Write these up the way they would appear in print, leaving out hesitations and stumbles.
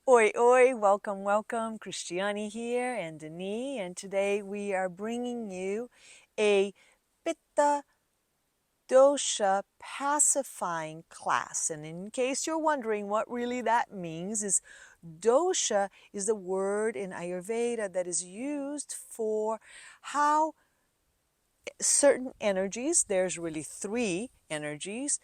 Oi, oi, welcome, welcome. Christiane here and Denis, and today we are bringing you a Pitta dosha pacifying class. And in case you're wondering what really that means, is dosha is the word in Ayurveda that is used for how certain energies, there's really three energies,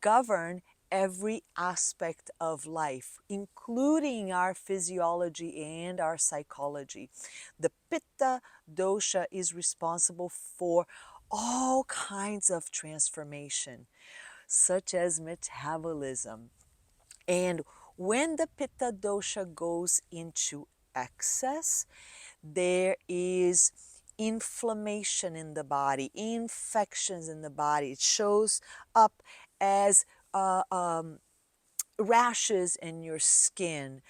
govern every aspect of life, including our physiology and our psychology. The Pitta dosha is responsible for all kinds of transformation, such as metabolism. And when the Pitta dosha goes into excess, there is inflammation in the body, infections in the body. It shows up as uh, um, rashes in your skin.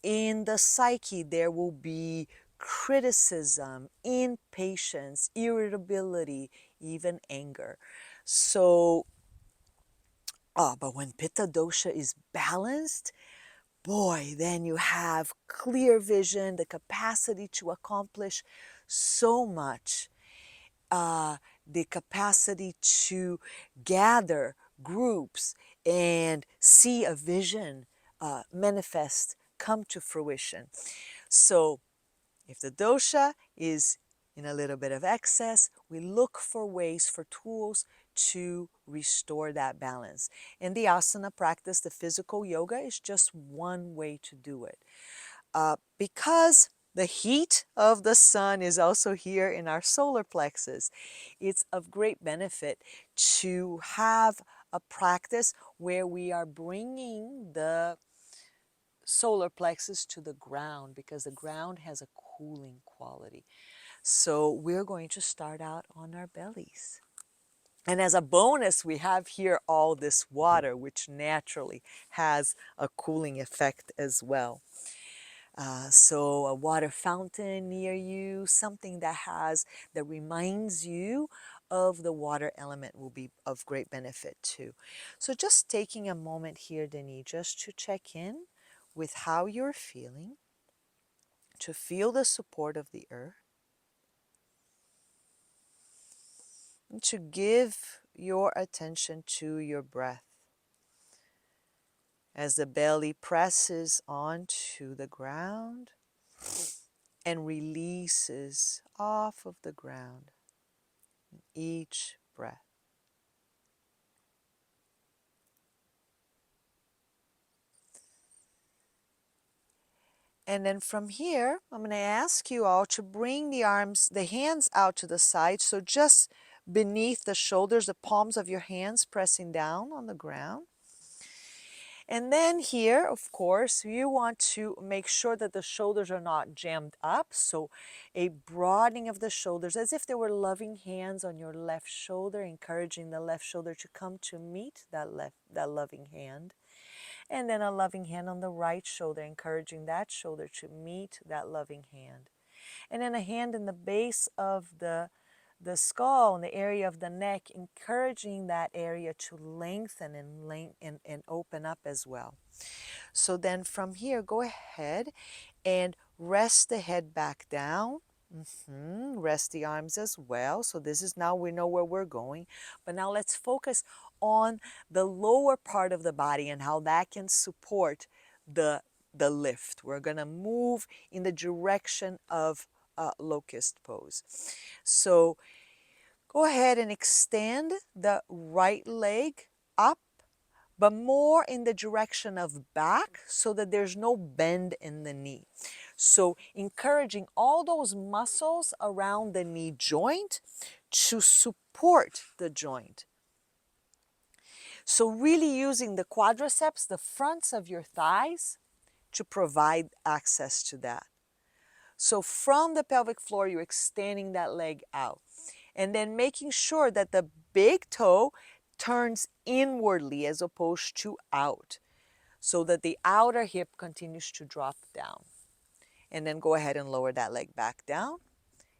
In the psyche, there will be criticism, impatience, irritability, even anger. So, but when Pitta dosha is balanced, boy, then you have clear vision, the capacity to accomplish so much, the capacity to gather groups and see a vision manifest, come to fruition. So if the dosha is in a little bit of excess, we look for ways, for tools to restore that balance. And the asana practice, the physical yoga, is just one way to do it. Because the heat of the sun is also here in our solar plexus, it's of great benefit to have a practice where we are bringing the solar plexus to the ground, because the ground has a cooling quality. So we're going to start out on our bellies. And as a bonus, we have here all this water, which naturally has a cooling effect as well. So a water fountain near you, something that reminds you of the water element, will be of great benefit too. So just taking a moment here, Denis, just to check in with how you're feeling, to feel the support of the earth, and to give your attention to your breath as the belly presses onto the ground and releases off of the ground each breath. And then from here, I'm going to ask you all to bring the hands out to the side. So just beneath the shoulders, the palms of your hands pressing down on the ground. And then here, of course, you want to make sure that the shoulders are not jammed up. So a broadening of the shoulders, as if there were loving hands on your left shoulder, encouraging the left shoulder to come to meet that loving hand. And then a loving hand on the right shoulder, encouraging that shoulder to meet that loving hand. And then a hand in the base of the skull, in the area of the neck, encouraging that area to lengthen and open up as well. So then from here, go ahead and rest the head back down. Rest the arms as well. So this is now we know where we're going. But now let's focus on the lower part of the body and how that can support the lift. We're going to move in the direction of locust pose. So go ahead and extend the right leg up, but more in the direction of back so that there's no bend in the knee. So encouraging all those muscles around the knee joint to support the joint. So really using the quadriceps, the fronts of your thighs, to provide access to that. So from the pelvic floor, you're extending that leg out. And then making sure that the big toe turns inwardly as opposed to out, so that the outer hip continues to drop down. And then go ahead and lower that leg back down.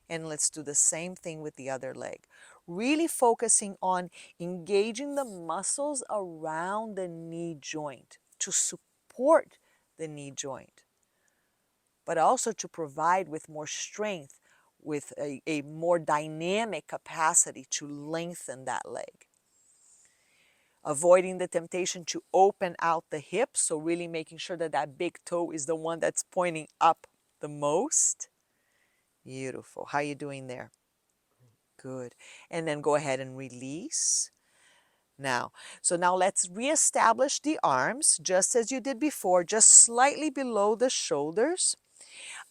And let's do the same thing with the other leg. Really focusing on engaging the muscles around the knee joint to support the knee joint, but also to provide with more strength, with a more dynamic capacity to lengthen that leg. Avoiding the temptation to open out the hips, so really making sure that that big toe is the one that's pointing up the most. Beautiful. How are you doing there? Good. And then go ahead and release. Now, so now let's reestablish the arms just as you did before, just slightly below the shoulders.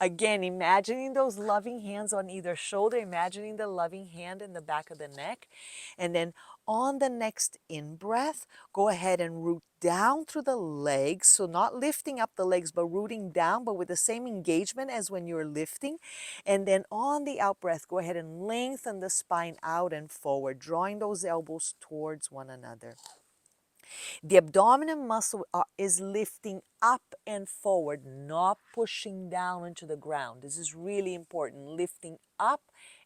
Again, imagining those loving hands on either shoulder, imagining the loving hand in the back of the neck. And then on the next in-breath, go ahead and root down through the legs. So not lifting up the legs, but rooting down, but with the same engagement as when you're lifting. And then on the out-breath, go ahead and lengthen the spine out and forward, drawing those elbows towards one another. The abdominal muscle is lifting up and forward, not pushing down into the ground. This is really important, lifting up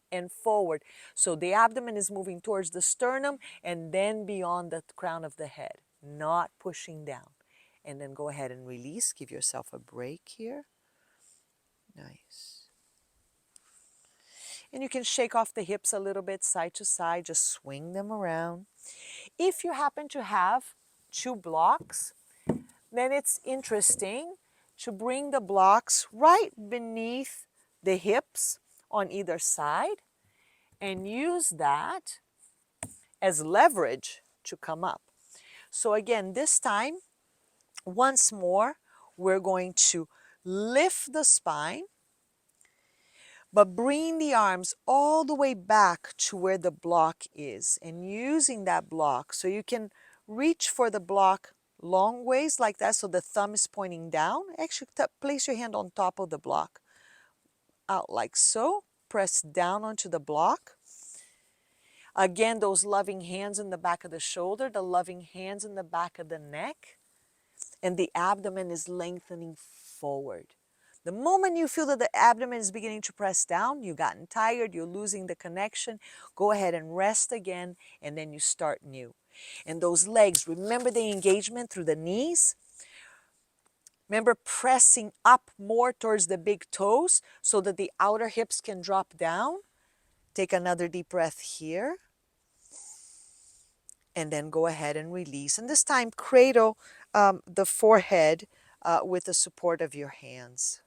and forward. So the abdomen is moving towards the sternum and then beyond the crown of the head, not pushing down. And then go ahead and release. Give yourself a break here. Nice. And you can shake off the hips a little bit side to side, just swing them around. If you happen to have 2 blocks, then it's interesting to bring the blocks right beneath the hips on either side and use that as leverage to come up. So again, this time, once more, we're going to lift the spine, but bring the arms all the way back to where the block is and using that block. So you can reach for the block long ways like that, so the thumb is pointing down. Actually, place your hand on top of the block, out like so. Press down onto the block. Again, those loving hands in the back of the shoulder, the loving hands in the back of the neck, and the abdomen is lengthening forward. The moment you feel that the abdomen is beginning to press down, you've gotten tired, you're losing the connection, go ahead and rest again, and then you start new. And those legs, remember the engagement through the knees. Remember pressing up more towards the big toes so that the outer hips can drop down. Take another deep breath here. And then go ahead and release. And this time, cradle the forehead with the support of your hands.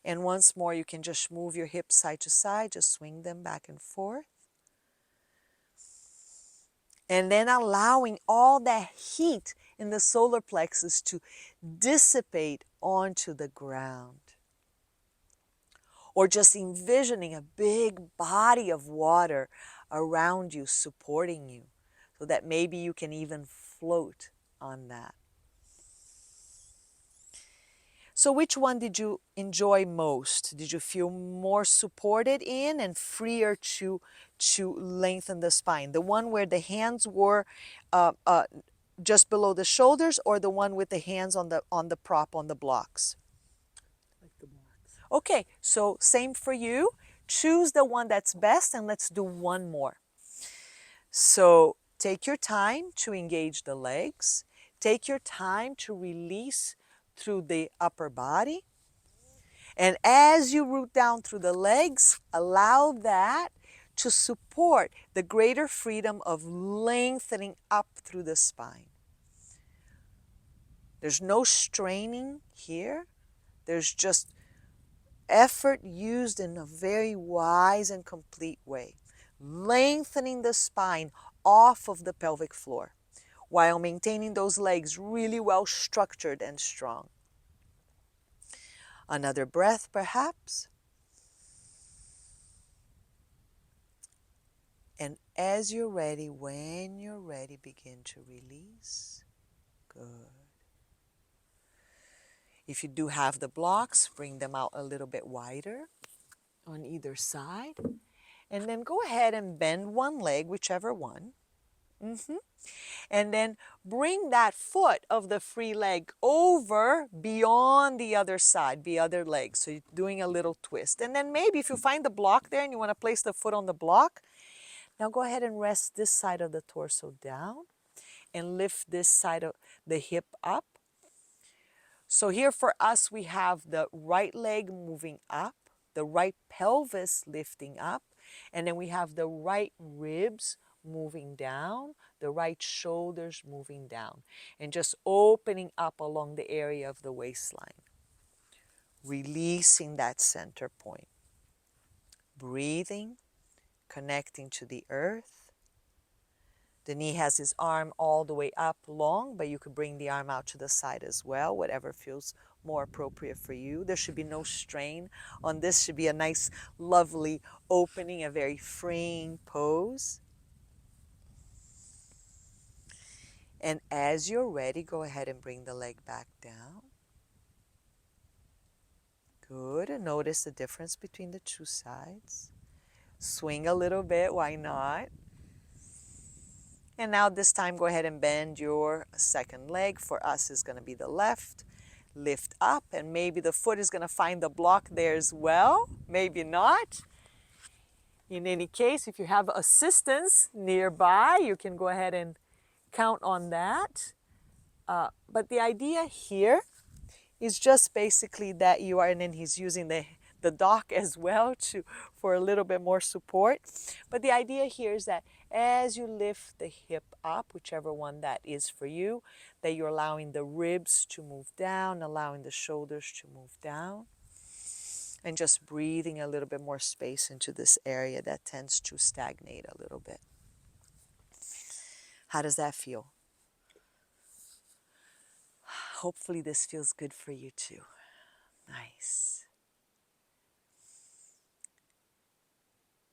And once more, you can just move your hips side to side, just swing them back and forth. And then allowing all that heat in the solar plexus to dissipate onto the ground. Or just envisioning a big body of water around you, supporting you, so that maybe you can even float on that. So which one did you enjoy most? Did you feel more supported in and freer to lengthen the spine? The one where the hands were just below the shoulders, or the one with the hands on the prop, on the blocks? Like the blocks. Okay, so same for you. Choose the one that's best, and let's do one more. So take your time to engage the legs. Take your time to release through the upper body. And as you root down through the legs, allow that to support the greater freedom of lengthening up through the spine. There's no straining here. There's just effort used in a very wise and complete way. Lengthening the spine off of the pelvic floor while maintaining those legs really well structured and strong. Another breath, perhaps. And as you're ready, when you're ready, begin to release. Good. If you do have the blocks, bring them out a little bit wider on either side. And then go ahead and bend one leg, whichever one. And then bring that foot of the free leg over beyond the other side, the other leg. So you're doing a little twist. And then maybe if you find the block there and you want to place the foot on the block, now go ahead and rest this side of the torso down and lift this side of the hip up. So here for us, we have the right leg moving up, the right pelvis lifting up, and then we have the right ribs moving down, the right shoulders moving down, and just opening up along the area of the waistline, releasing that center point, breathing, connecting to the earth. The knee has his arm all the way up long, but you could bring the arm out to the side as well, whatever feels more appropriate for you. There should be no strain on this. Should be a nice, lovely opening, a very freeing pose. And as you're ready, go ahead and bring the leg back down. Good. And notice the difference between the two sides. Swing a little bit, why not? And now this time, go ahead and bend your second leg. For us, is going to be the left. Lift up, and maybe the foot is going to find the block there as well. Maybe not. In any case, if you have assistance nearby, you can go ahead and count on that. But the idea here is just basically that you are, and then he's using the dock as well for a little bit more support. But the idea here is that as you lift the hip up, whichever one that is for you, that you're allowing the ribs to move down, allowing the shoulders to move down, and just breathing a little bit more space into this area that tends to stagnate a little bit. How does that feel? Hopefully this feels good for you too. Nice.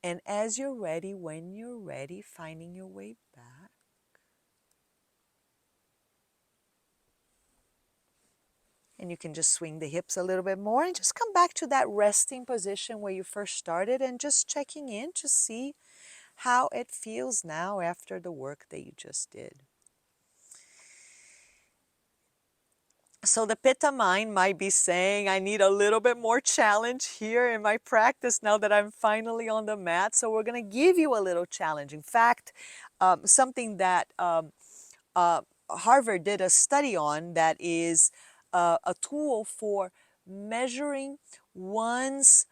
And as you're ready, when you're ready, finding your way back. And you can just swing the hips a little bit more and just come back to that resting position where you first started, and just checking in to see how it feels now after the work that you just did. So the Pitta mind might be saying, I need a little bit more challenge here in my practice now that I'm finally on the mat. So we're going to give you a little challenge. In fact, something that Harvard did a study on, that is a tool for measuring one's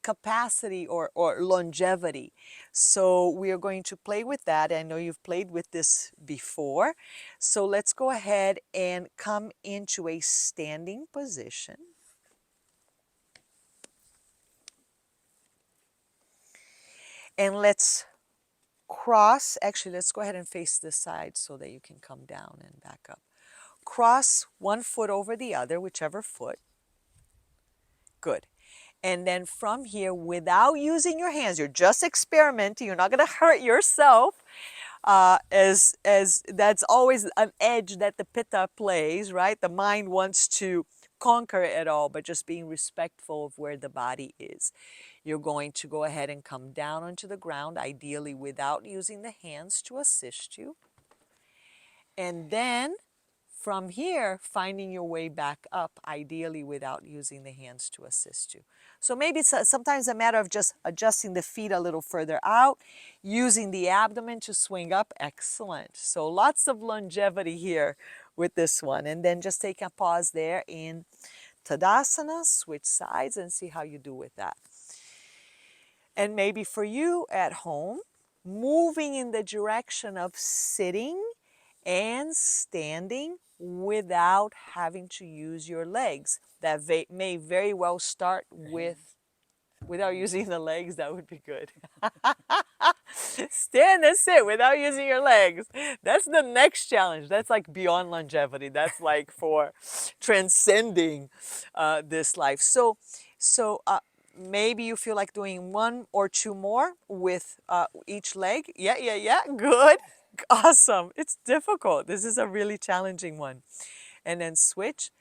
capacity or longevity. So we are going to play with that. I know you've played with this before. So let's go ahead and come into a standing position. And let's let's go ahead and face this side so that you can come down and back up. Cross one foot over the other, whichever foot. Good. And then from here, without using your hands, you're just experimenting. You're not going to hurt yourself. As that's always an edge that the Pitta plays, right? The mind wants to conquer it all, but just being respectful of where the body is. You're going to go ahead and come down onto the ground, ideally without using the hands to assist you. And then from here, finding your way back up, ideally without using the hands to assist you. So maybe it's sometimes a matter of just adjusting the feet a little further out, using the abdomen to swing up. Excellent. So lots of longevity here with this one. And then just take a pause there in Tadasana, switch sides, and see how you do with that. And maybe for you at home, moving in the direction of sitting and standing without having to use your legs. That may very well start without using the legs. That would be good. Stand and sit without using your legs. That's the next challenge. That's like beyond longevity. That's like for transcending this life. So maybe you feel like doing one or two more with each leg. Yeah. Good. Awesome. It's difficult. This is a really challenging one. And then switch.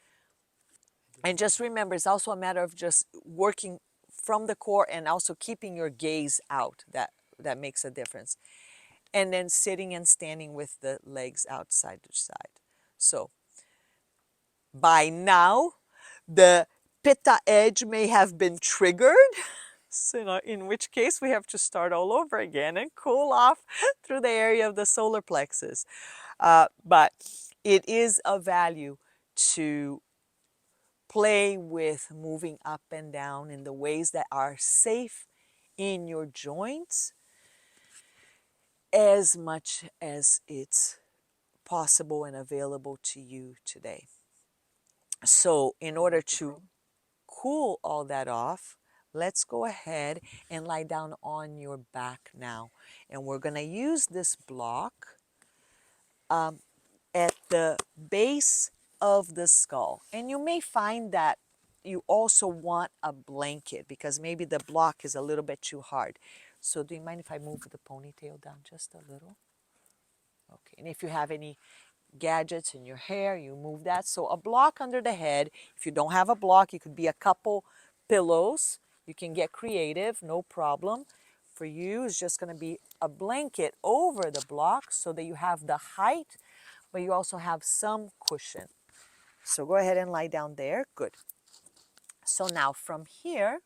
And just remember, it's also a matter of just working from the core and also keeping your gaze out. That makes a difference. And then sitting and standing with the legs outside to side. So by now, the Pitta edge may have been triggered. So, in which case we have to start all over again and cool off through the area of the solar plexus. But it is of value to play with moving up and down in the ways that are safe in your joints as much as it's possible and available to you today. So in order to cool all that off, let's go ahead and lie down on your back now. And we're going to use this block at the base of the skull. And you may find that you also want a blanket because maybe the block is a little bit too hard. So do you mind if I move the ponytail down just a little? Okay, and if you have any gadgets in your hair, you move that. So a block under the head. If you don't have a block, it could be a couple pillows. You can get creative, no problem. For you, it's just going to be a blanket over the block so that you have the height, but you also have some cushion. So go ahead and lie down there. Good. So now from here,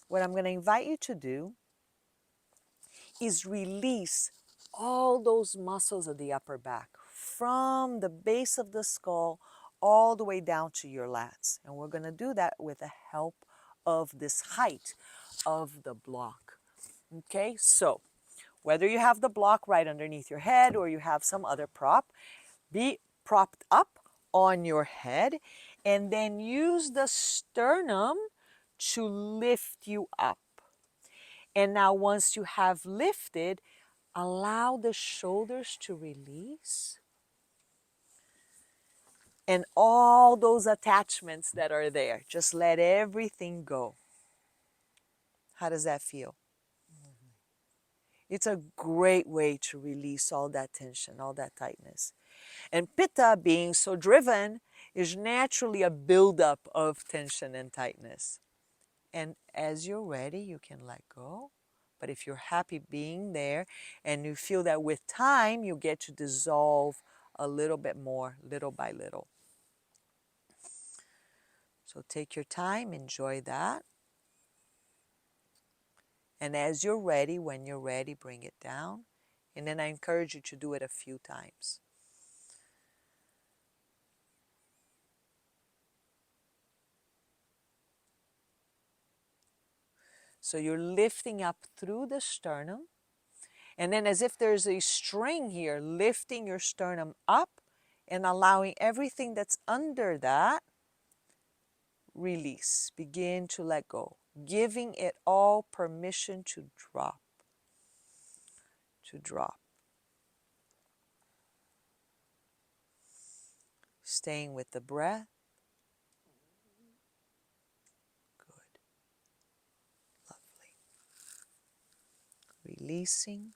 what I'm going to invite you to do is release all those muscles of the upper back from the base of the skull all the way down to your lats. And we're going to do that with the help of this height of the block. Okay, so whether you have the block right underneath your head or you have some other prop, be propped up on your head and then use the sternum to lift you up. And now once you have lifted, allow the shoulders to release and all those attachments that are there. Just let everything go. How does that feel? It's a great way to release all that tension, all that tightness. And Pitta, being so driven, is naturally a buildup of tension and tightness. And as you're ready, you can let go. But if you're happy being there and you feel that with time, you get to dissolve a little bit more, little by little. So take your time, enjoy that. And as you're ready, when you're ready, bring it down. And then I encourage you to do it a few times. So you're lifting up through the sternum. And then as if there's a string here, lifting your sternum up and allowing everything that's under that release. Begin to let go. Giving it all permission to drop. To drop. Staying with the breath. Good. Lovely. Releasing.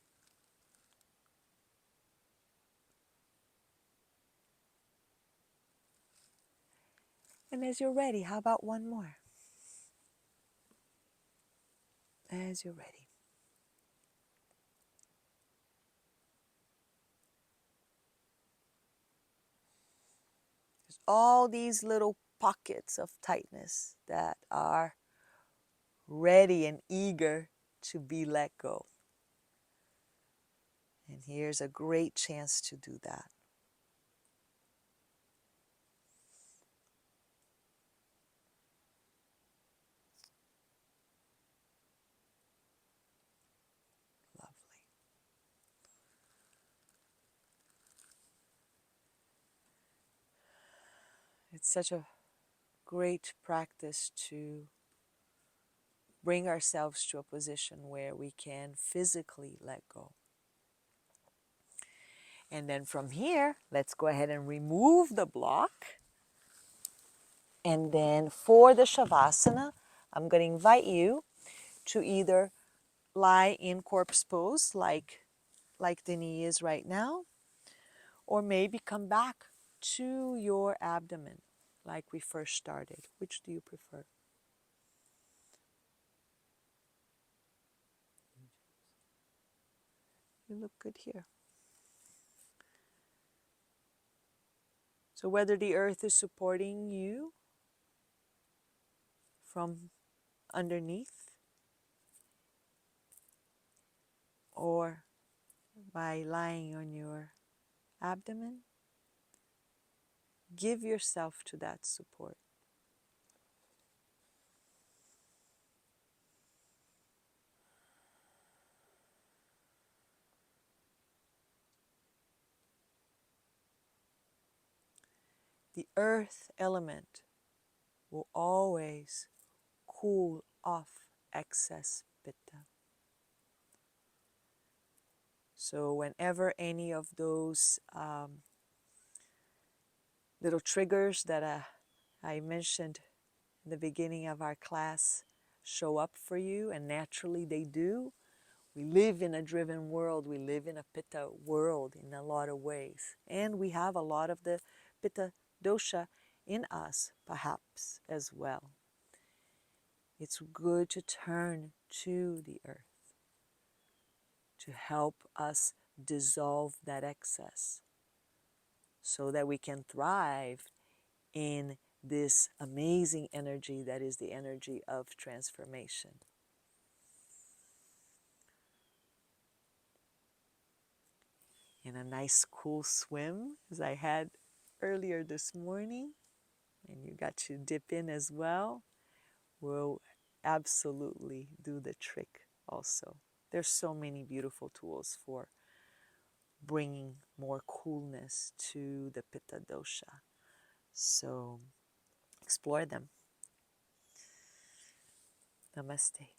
And as you're ready, how about one more? As you're ready. There's all these little pockets of tightness that are ready and eager to be let go. And here's a great chance to do that. Lovely. It's such a great practice to bring ourselves to a position where we can physically let go. And then from here, let's go ahead and remove the block. And then for the Shavasana, I'm going to invite you to either lie in corpse pose like the knee is right now, or maybe come back to your abdomen like we first started. Which do you prefer? You look good here. So whether the earth is supporting you from underneath or by lying on your abdomen, give yourself to that support. The earth element will always cool off excess pitta. So whenever any of those little triggers that I mentioned in the beginning of our class show up for you, and naturally they do, we live in a driven world, we live in a pitta world in a lot of ways, and we have a lot of the pitta dosha in us perhaps as well. It's good to turn to the earth to help us dissolve that excess so that we can thrive in this amazing energy that is the energy of transformation. And a nice cool swim as I had earlier this morning, and you got to dip in as well, will absolutely do the trick also. There's so many beautiful tools for bringing more coolness to the pitta dosha. So explore them. Namaste.